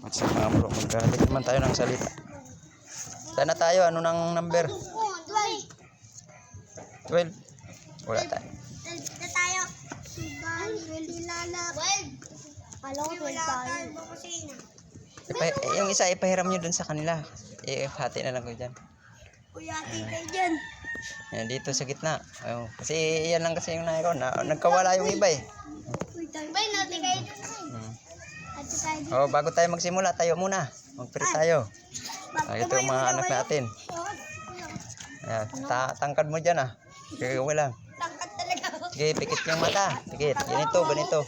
What's up mga bro, magkalik naman tayo ng salita. Saan na tayo? Ano nang number? 12. Wala tayo. Na tayo. Kala ko 12 tayo. Yung isa ipahiram nyo dun sa kanila. Hati na lang ko dyan. Kuya, kayo dyan. Yan, dito sa gitna. Ayun. Kasi yan lang kasi yung nakaroon. Nagkawala yung iba eh. Bay, natin kayo dyan. Oh, bago tayo magsimula, tayo muna. Mag-pray tayo. Ito yung mga anak natin. Ayan, tangkad mo dyan ah. Sige, lang. Tangkad talaga. Sige, pikit yung mata. Pikit. Ganito, ganito.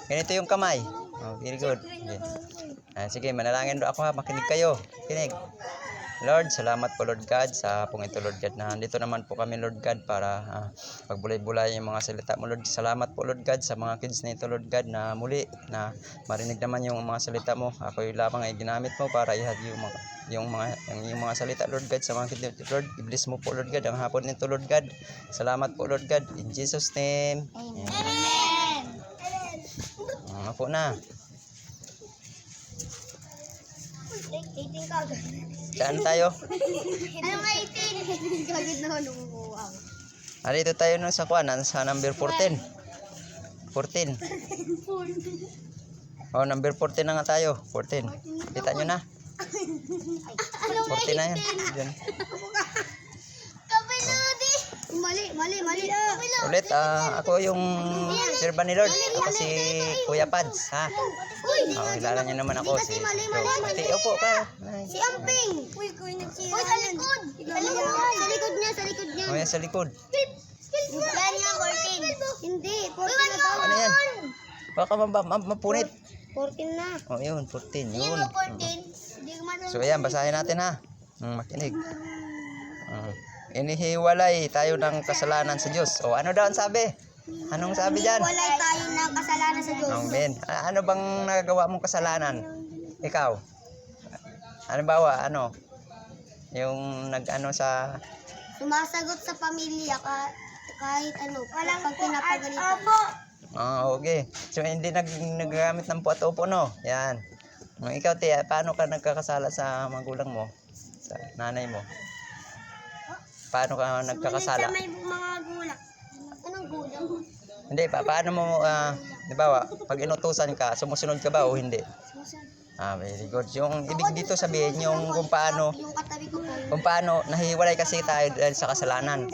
Ganito yung kamay. Oh, very good. Okay. Sige, manalangin do ako ha. Makinig kayo. Kinig. Lord, salamat po Lord God sa pong ito Lord God na dito naman po kami Lord God para pagbulay-bulay yung mga salita mo Lord. Salamat po Lord God sa mga kids na ito Lord God na muli na marinig naman yung mga salita mo. Ako yung lamang ay ginamit mo para ihad yung mga salita Lord God sa mga kids Lord. I-bless mo po Lord God ang hapon nito Lord God. Salamat po Lord God. In Jesus name. Amen. Ako na. 18 ka agad. Saan tayo? Ano nga 18? Kagad na numukuha. Dito tayo nun sa kuwan, sa number 14. 14. Oh, number 14 na nga tayo. 14. Kita nyo na. 14 na yan. Diyan. Kapiludi. Mali. Ulit, ako yung serba ni Lord. Ako si Kuya Pads, ha? Kilala niyo naman ako. Pati, opo ka. Si Amping. Uy, sa likod. Sa likod niya. O, yan sa likod. Yan nga, 14. Hindi, 14 na daw. Ano yan? Baka mapunit. 14 na. O, yun, 14. Hindi Yun. mo 14. Hindi ko matanda. So, ayan, basahin natin, ha? Makinig. Inihiwalay tayo ng kasalanan sa Diyos. O, ano daw ang sabi? Anong sabi dyan? Walay tayo ng kasalanan sa Diyos. Amen. Ano bang nagagawa mong kasalanan? Ikaw? Ano ba? Ano? Yung nag-ano sa... Sumasagot sa pamilya kahit ano. Pag pinapagalitan. Okay. So, hindi nagagamit ng puwat upo, no? Yan. Ikaw, Tia, paano ka nagkakasala sa magulang mo? Sa nanay mo? Paano ka nagkakasala? Sa may mga gulang. Anong gulang? Hindi, paano mo, di ba, pag inutusan ka, sumusunod ka ba o hindi? Very good. Yung ibig dito sabihin, yung kung paano, Yung katabi ko po. kung paano nahiwalay kasi tayo dahil sa kasalanan.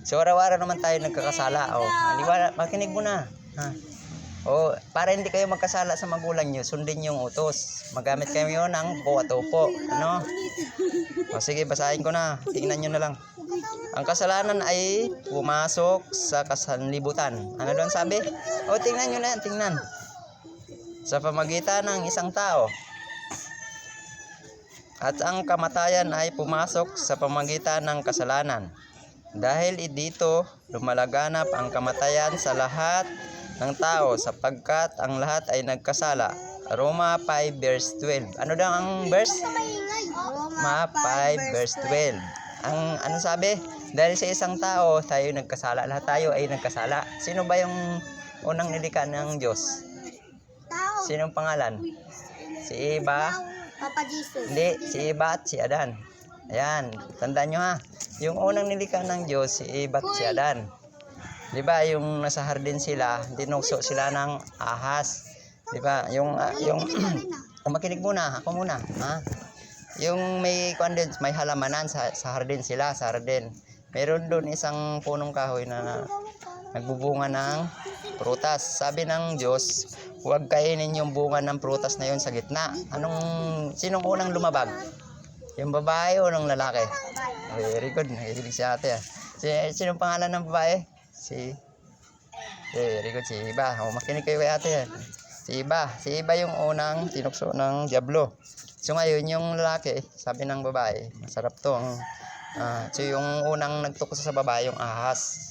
So, araw-araw naman tayo nagkakasala. Makinig mo na. Para hindi kayo magkasala sa magulang nyo, sundin yung utos. Magamit kayo ng po at upo. Ano? Sige, basahin ko na. Tingnan nyo na lang. Ang kasalanan ay pumasok sa kasanlibutan. Ano doon sabi? Tingnan nyo na yan, tingnan. Sa pamagitan ng isang tao. At ang kamatayan ay pumasok sa pamagitan ng kasalanan. Dahil dito, lumalaganap ang kamatayan sa lahat ng tao sapagkat ang lahat ay nagkasala. Roma 5 verse 12. Ano daw ang verse? Roma 5 verse 12. Ang ano sabi? Dahil sa isang tao, tayo nagkasala. Lahat tayo ay nagkasala. Sino ba yung unang nilikha ng Diyos? Tao. Sinong pangalan? Si Eva? Papa Jesus. Hindi, si Eva at si Adan. Ayan, tandaan nyo ha. Yung unang nilikha ng Diyos, si Eva at si Adan. Di ba, yung nasa hardin sila, dinukso sila ng ahas. Di ba, yung makinig muna, ako muna, ha? Yung may halamanan sa hardin sila, sa hardin. Meron doon isang punong kahoy na nagbubunga ng prutas. Sabi ng Diyos, huwag kainin yung bunga ng prutas na yun sa gitna. Sinong unang lumabag? Yung babae o ng lalaki? Very good, nakikinig si ate. Sinong pangalan ng babae? Very good, si Iba. Makinig kayo kay ate. Si Iba yung unang tinukso ng Diablo. So ngayon yung lalaki, sabi ng babae, masarap to. So yung unang nagtukso sa babae, yung ahas.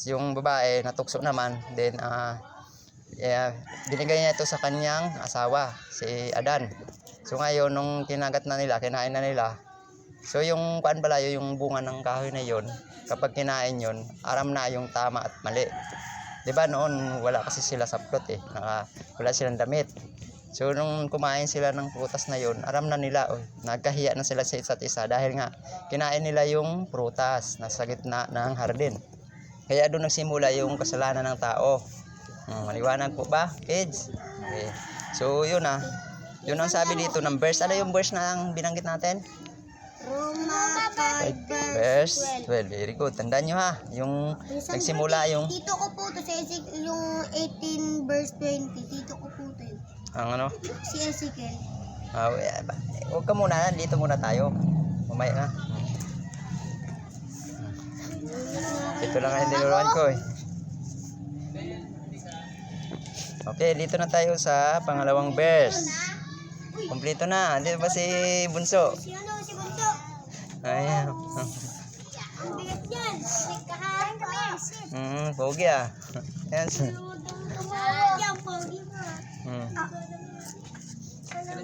Yung babae natukso naman, then binigay niya ito sa kanyang asawa, si Adan. So ngayon nung kinagat na nila, kinain na nila. So yung yung bunga ng kahoy na yon, kapag kinain yon, aram na yung tama at mali. 'Di ba noon wala kasi sila sa plot wala silang damit. So nung kumain sila ng prutas na yun, aram na nila, nagkahiya na sila sa isa't isa dahil nga kinain nila yung prutas nasa gitna ng hardin. Kaya doon nagsimula yung kasalanan ng tao. Maliwanag po ba, kids? Okay. So yun yun ang sabi dito ng verse. Ano yung verse na ang binanggit natin? Roma 5 Verse 12. Very good. Tandaan nyo yung nagsimula yung Tito ko po to si Ezekiel, yung 18 verse 20. Tito ko po to yun. ang ano. Si Ezekiel. Huwag ka muna, dito muna tayo. Mamaya na. Ito lang ang niluruan ko Okay, dito na tayo sa pangalawang verse. Kompleto na. Dito ba si Bunso? Si Bunso? Ayan. Ang bigat yan. Kahain kami. Pogi Ayan. Yan, pogi mo.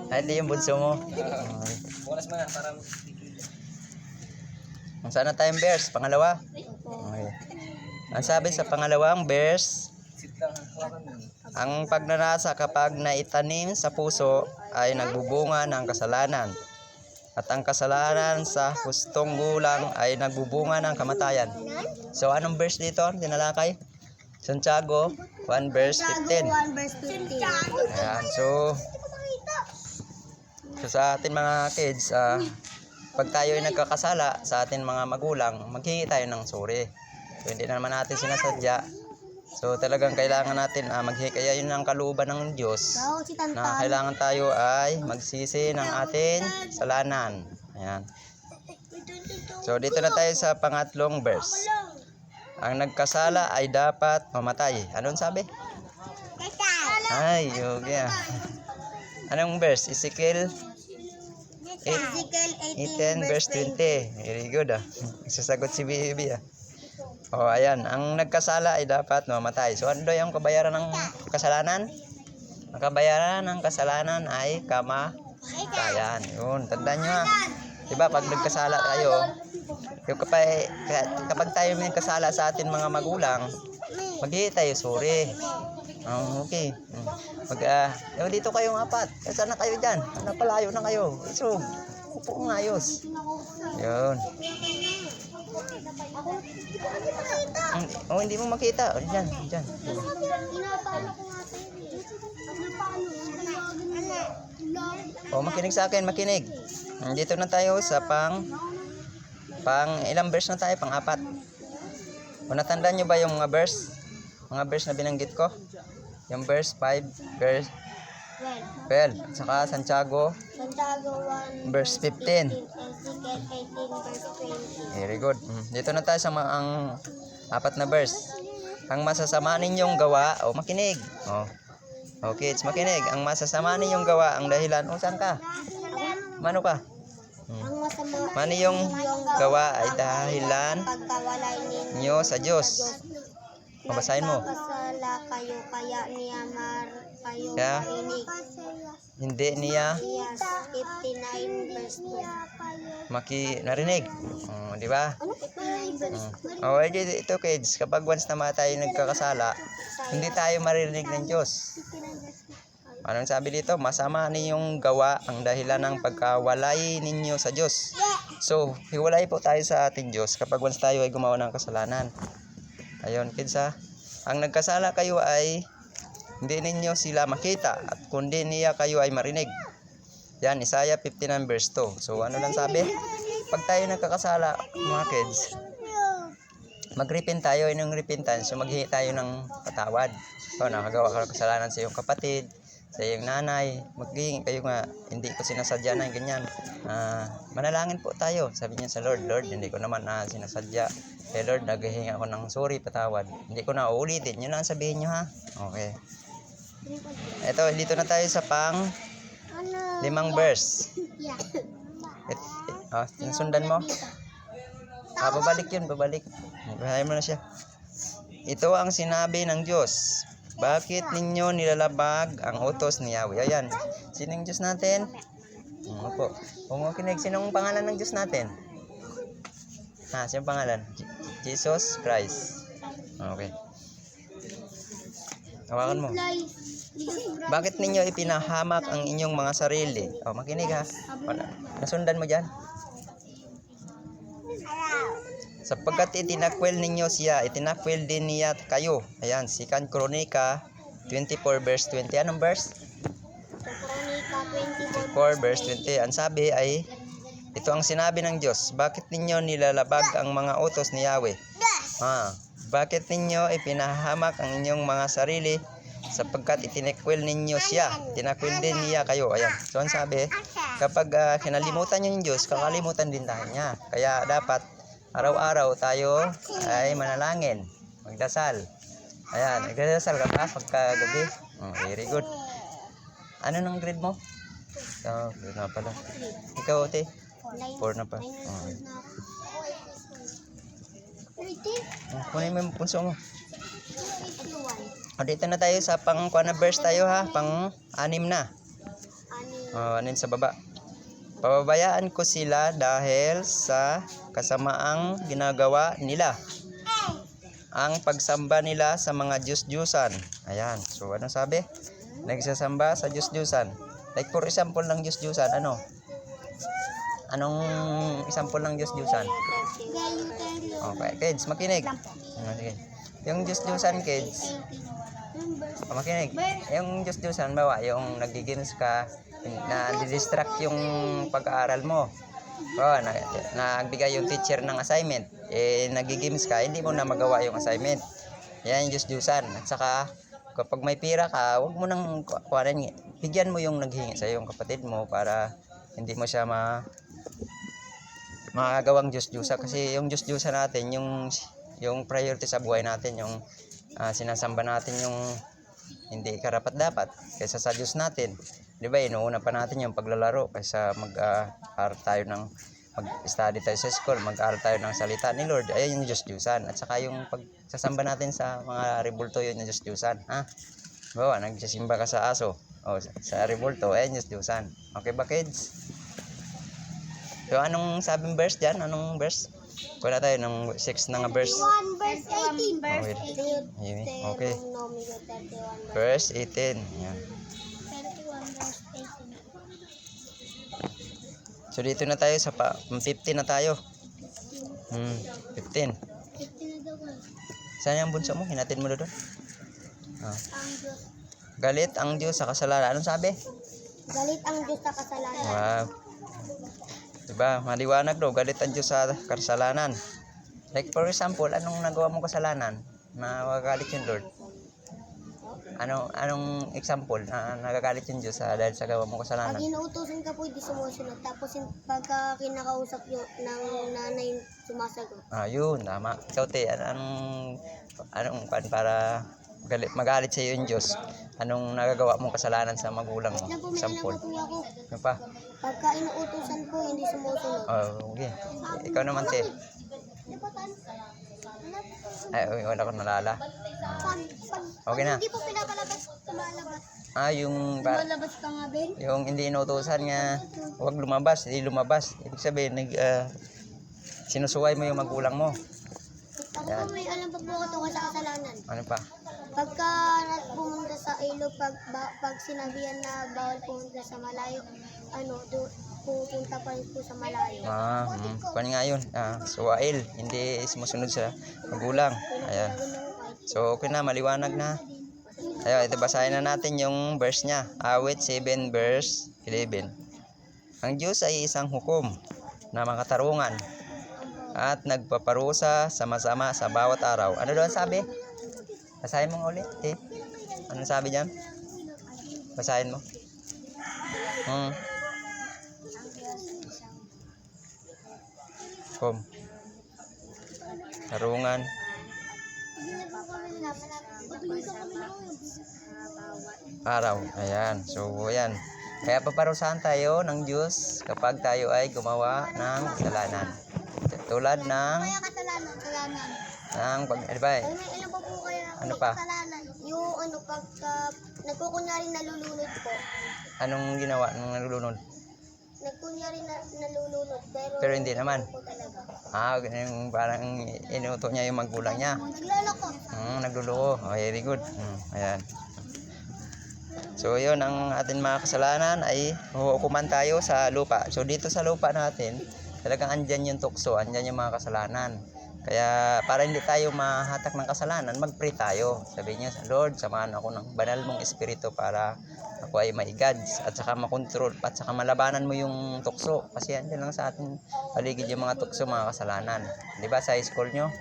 Ay, di yung bunso mo. Bukas mo na para Saan na tayong verse? Pangalawa? Okay. Ang sabi sa pangalawang verse, ang pagnanasa kapag naitanim sa puso ay nagbubunga ng kasalanan. At ang kasalanan sa hustong gulang ay nagbubunga ng kamatayan. So anong verse dito? Tinalakay? Santiago 1 verse 15. 1 verse 15. Ayan. So sa atin mga kids, pag tayo ay nagkakasala sa atin mga magulang, maghingi tayo ng sorry. So hindi naman natin sinasadya. So talagang kailangan natin maghingi. Kaya yun ang kalooban ng Diyos na kailangan tayo ay magsisi ng ating kasalanan. Ayan. So dito na tayo sa pangatlong verse. Ang nagkasala ay dapat mamatay. Anong sabi? Ay, okay. Anong verse? Ezekiel 18 verse 20. Very good Sasagot si Bibi ayan. Ang nagkasala ay dapat mamatay. So ano daw yung kabayaran ng kasalanan? Ang kabayaran ng kasalanan ay kamatayan. Yun, tandaan nyo Diba pag nagkasala tayo, kapag tayo may kasala sa atin mga magulang, maghihi tayo sorry. Okay. Dito kayong apat. Saan na kayo dyan? Napalayo na kayo. So, upo ng ayos. Yun. Hindi mo makita. Dyan. Makinig sa akin, makinig. Dito na tayo sa pang ilang verse na tayo? Pang-apat. Natandaan nyo ba yung mga verse? Mga verse na binanggit ko? Yung verse 5, verse 12. Saka Santiago 1 verse 15. Ezekiel 18 verse 20. Very good. Dito na tayo sa ang apat na verse. Ang masasama ninyong gawa, makinig. Kids, makinig. Ang masasama ninyong gawa, ang dahilan, saan ka? Mano ka? Mano yung gawa ay dahilan Pagkawalay nyo sa Diyos. Mabasahin mo. Kasala kayo kaya niya kayo Kaya? marinig. Hindi niya 59 verse 2. narinig. Di ba? Ano 59 verse? Ito kids, kapag once na tayo nagkakasala, hindi tayo maririnig ng Diyos. Anong sabi dito? Masama ninyong gawa ang dahilan ng pagkawalay ninyo sa Diyos. So, hiwalay po tayo sa ating Diyos kapag once tayo ay gumawa ng kasalanan. Ayun kids ang nagkasala kayo ay hindi ninyo sila makita at kundi niya kayo ay marinig. Yan, Isaiah 59 verse 2. So ano lang sabi? Pag tayo nagkakasala mga kids, mag-repent tayo, yung repentance, so maghingi tayo ng patawad. So nakagawa ka ng kasalanan sa iyong kapatid, sa iyong nanay, maghingi kayo nga, hindi ko sinasadya na ganyan. Manalangin po tayo, sabi niya sa Lord, hindi ko naman sinasadya. Lord, naghihingi ako ng sorry, patawad. Hindi ko na uulitin, yun lang sabihin nyo Okay. Ito, dito na tayo sa pang 5 verse. Sundan mo. Babalik yun, babalik. Bahayin mo na siya. Ito ang sinabi ng Diyos. Bakit ninyo nilalabag ang utos ni Yahweh? Ayan. Sinong Diyos natin? Opo. Kinig, sinong pangalan ng Diyos natin? Sinong pangalan? Jesus Christ. Okay. Hawakan mo. Bakit ninyo ipinahamak ang inyong mga sarili? O, makinig ha. Nasundan mo dyan? Sapagkat itinakwil ninyo siya, itinakwil din niya kayo. Ayan, 2 Kronika 24 verse 20. Anong verse? Kronika 4 verse 20. Ang sabi ay, ito ang sinabi ng Diyos, bakit ninyo nilalabag ang mga utos ni Yahweh? Bakit ninyo ipinahamak ang inyong mga sarili sapagkat itinakwil ninyo siya, tinakwil din niya kayo. Ayan. So ang sabi, kapag kinalimutan nyo yung Diyos, kakalimutan din tayo niya. Kaya dapat araw-araw tayo ay manalangin, magdasal. Ayan, nagdasal ka pa pagkagabi. Very good. Ano nang grade mo? Grade na pala. Ikaw, Ote? 4 na pa. Kunin mo yung punso mo. Dito na tayo sa pang-kuha na verse tayo ha. Pang-6 na. 6 sa baba. Pababayaan ko sila dahil sa kasamaang ginagawa nila. Ang pagsamba nila sa mga Diyos-Diyusan. Ayan. So, ano sabi? Nagsasamba sa Diyos-Diyusan. Like for example ng Diyos-Diyusan, ano? Anong example ng Diyos-Diyusan? Okay, kids, makinig. Sige. Yung Diyos-Diyusan, kids. Makinig. Yung Diyos-Diyusan, bawa, yung nagiginos ka, na distract yung pag-aaral mo. Nagbigay yung teacher ng assignment. Nagigims ka, hindi mo na magawa yung assignment. Yan yung Diyos-Diyusan. At saka, kapag may pira ka, huwag mo nang kuhanin. Bigyan mo yung naghingi sa yung kapatid mo para hindi mo siya magagawang Diyos-Diyusa. Kasi yung Diyos-Diyusa natin, yung priority sa buhay natin, yung sinasamba natin yung hindi karapat-dapat kaysa sa Diyos natin. Di ba, inuuna pa natin yung paglalaro kaysa mag-aaral tayo mag-study tayo sa school, mag-aaral tayo ng salita ni Lord. Ayan yung Diyos-Diyusan. At saka yung pagsasamba natin sa mga rebulto, yun yung Diyos-Diyusan. Bawa, nagsisimba ka sa aso. Sa rebulto, ayan yung Diyos-Diyusan. Okay ba, kids? So, anong sabing verse dyan? Anong verse? Kuha na tayo ng 6 na nga verse. 1 verse 18. Okay. Verse 18. Yan. 31 verse 18. So dito na tayo sa 15 na tayo. 15. 15 na daw ko. Saan yung bunso mo? Hinatid mo doon. Ang Diyos. Galit ang Diyos sa kasalanan. Anong sabi? Galit ang Diyos sa kasalanan. Wow. Diba? Maliwanag daw. Galit ang Diyos sa kasalanan. Like for example, anong nagawa mong kasalanan na magagalit yung Lord? Anong example na nagagalit yung Diyos dahil sa gawa mong kasalanan? Pag inuutosan ka po, hindi sumusunod. Tapos pagka kinakausap yun ng nanay, sumasagot. Yun, tama. Ikaw, te, anong para magalit sa iyo yung Diyos? Anong nagagawa mong kasalanan sa magulang mo? May Example. alam po ako. Ano pa? Pagka inuutosan po, hindi sumusunod. Okay. Ikaw naman, te. Ay, wala ko nalala. Okay na. Hindi po pinapalabas, tumalabas. Lumalabas ka nga, Ben? Yung hindi inutusan nga, huwag lumabas, hindi lumabas. Ibig sabihin, sinusuway mo yung magulang mo. Ako po may alam pa po ako tungkol sa kasalanan. Ano pa? Pagka pumunta sa ilog, pag sinabihan na bawal pumunta sa malayo, pupunta pa rin po sa malayo. Kung nga yun, suwail, hindi sumusunod sa magulang. Ayan. So, okay na, maliwanag na. Ayan, ito basahin na natin yung verse niya. Awit 7 verse 11. Ang Diyos ay isang hukom na makatarungan at nagpaparusa sama-sama sa bawat araw. Ano doon sabi? Basahin mo ulit, eh. Ano sabi diyan? Basahin mo. Hukom. Tarungan. Araw. Ayan. So, ayan. Kaya paparusahan tayo ng Diyos kapag tayo ay gumawa ng kasalanan. Tulad ng Ilan pa po kaya ano pa? kasalanan? Yung pagka nagkukunyari nalulunod po. Anong ginawa ng nalulunod? Nagkunyari nalulunod Pero hindi naman. po talaga. Yung parang inuto niya yung magulang niya. Nagloloko. Nagluloko. Very good. Ayan. So yun, ang ating mga kasalanan ay huhukuman tayo sa lupa. So dito sa lupa natin, talagang andyan yung tukso, andyan yung mga kasalanan. Kaya para hindi tayo mahatak ng kasalanan, mag-pray tayo. Sabi niya, Lord, samahan ako ng banal mong espiritu para ako ay ma-guides at saka makontrol at saka malabanan mo yung tukso. Kasi andyan lang sa ating paligid yung mga tukso, mga kasalanan. Di ba sa school nyo?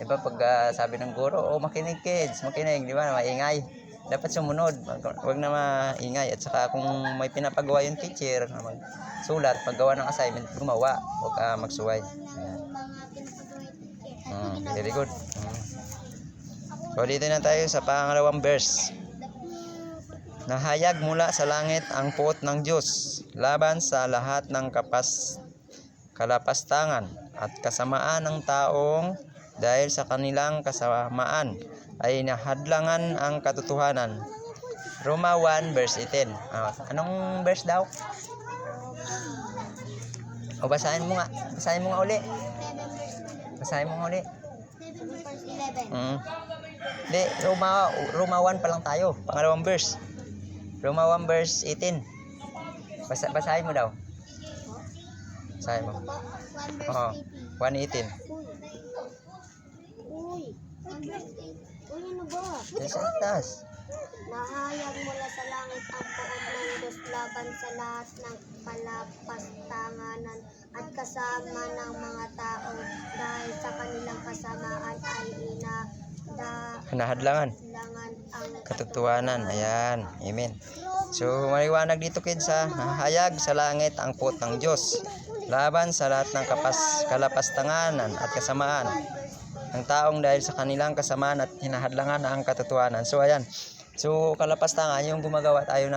Di ba pag sabi ng guro, oh makinig kids, makinig, di ba, maingay. Dapat sumunod, wag na maingay. At saka kung may pinapagawa yung teacher na magsulat, paggawa ng assignment, gumawa, wag magsuway. Ayan. Very good. So dito na tayo sa pangalawang verse. Nahayag mula sa langit ang puot ng Diyos laban sa lahat ng kalapastangan at kasamaan ng taong dahil sa kanilang kasamaan ay nahadlangan ang katotohanan. Roma 1 verse 18. Anong verse daw? O basahin mo nga uli. Basahin mo nga uli. 11. Hindi, Roma 1 pa lang tayo. Pangalawang verse. Roma 1 verse 18. Basahin mo daw. Basahin mo. 1 verse Oo. 18. 1:18. Uy, 1 verse 8. Uy, ano ba? Yes, taas. Nahayag mula sa langit ang puot ng Diyos laban sa lahat ng kalapastanganan at kasama ng mga tao dahil sa kanilang kasamaan ay Nahadlangan. langan ang Katotohanan. Ayan. Amen. So, maliwanag dito kids ha. Nahayag sa langit ang puot ng Diyos laban sa lahat ng kalapastanganan at kasamaan ng taong dahil sa kanilang kasamaan at hinahadlangan ang katotohanan. So, ayan. So, kalapastangan yung gumagawa tayo na